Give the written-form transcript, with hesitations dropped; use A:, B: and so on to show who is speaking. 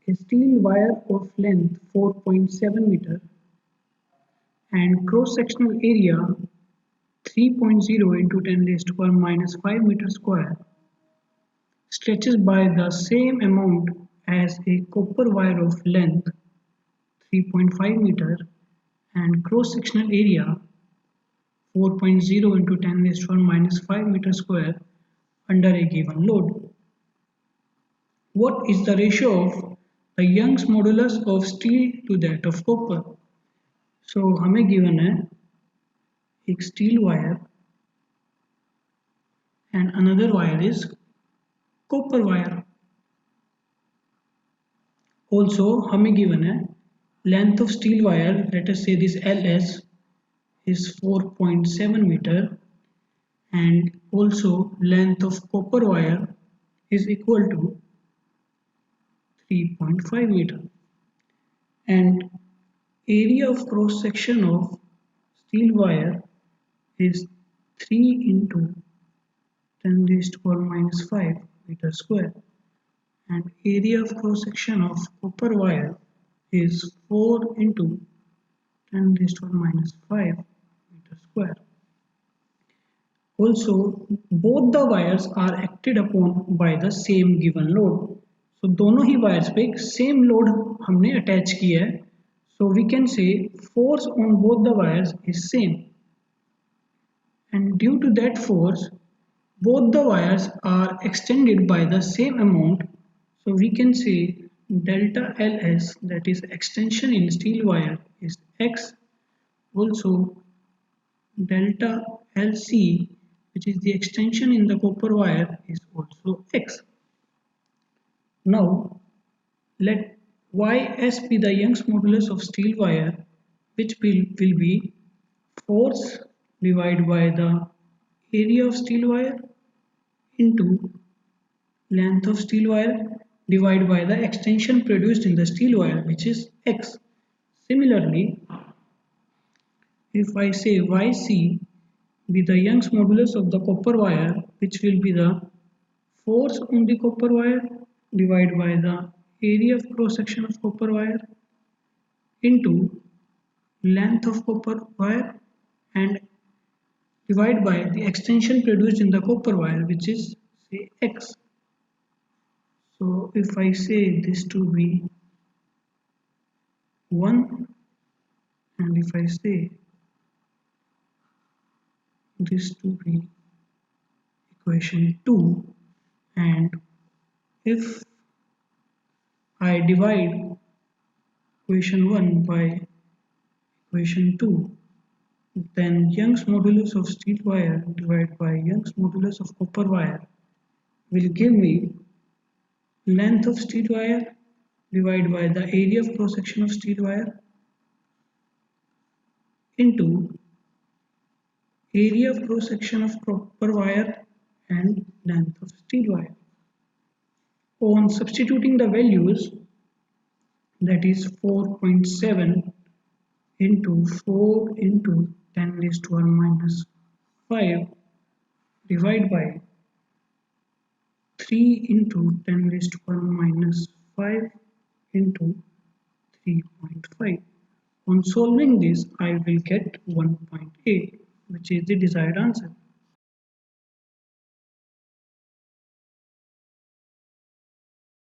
A: a steel wire of length 4.7 meter and cross-sectional area 3.0 into 10 raised to power minus 5 meter square stretches by the same amount as a copper wire of length 3.5 meter and cross-sectional area 4.0 into 10 raised to power minus 5 meter square under a given load. What is the ratio of the Young's modulus of steel to that of copper? So हमें given है एक steel wire and another wire is copper wire. Also हमें given है length of steel wire, let us say this LS is 4.7 meter and also length of copper wire is equal to 3.5 meter and area of cross section of steel wire is 3 into 10 raised to power minus 5 meter square and area of cross section of copper wire is 4 into 10 raised to power minus 5 meter square. Also, both the wires are acted upon by the same given load. So दोनों ही wires पे same load हमने attach किया है. So we can say force on both the wires is same. And due to that force, both the wires are extended by the same amount. So we can say delta LS, that is extension in steel wire, is X. Also delta LC, which is the extension in the copper wire, is also X. Now let Ys be the Young's modulus of steel wire, which will be force divided by the area of steel wire into length of steel wire divided by the extension produced in the steel wire, which is X. Similarly, if I say Yc be the Young's modulus of the copper wire, which will be the force on the copper wire divided by the area of cross section of copper wire into length of copper wire and divided by the extension produced in the copper wire, which is say X. So if I say this to be 1 and if I say this to be equation 2 and if I divide equation 1 by equation 2, then Young's modulus of steel wire divided by Young's modulus of copper wire will give me length of steel wire divided by the area of cross section of steel wire into area of cross section of copper wire and length of steel wire. On substituting the values, that is 4.7 into 4 into 10 raised to power minus 5 divided by 3 into 10 raised to power minus 5 into 3.5. On solving this, I will get 1.8, which is the desired answer.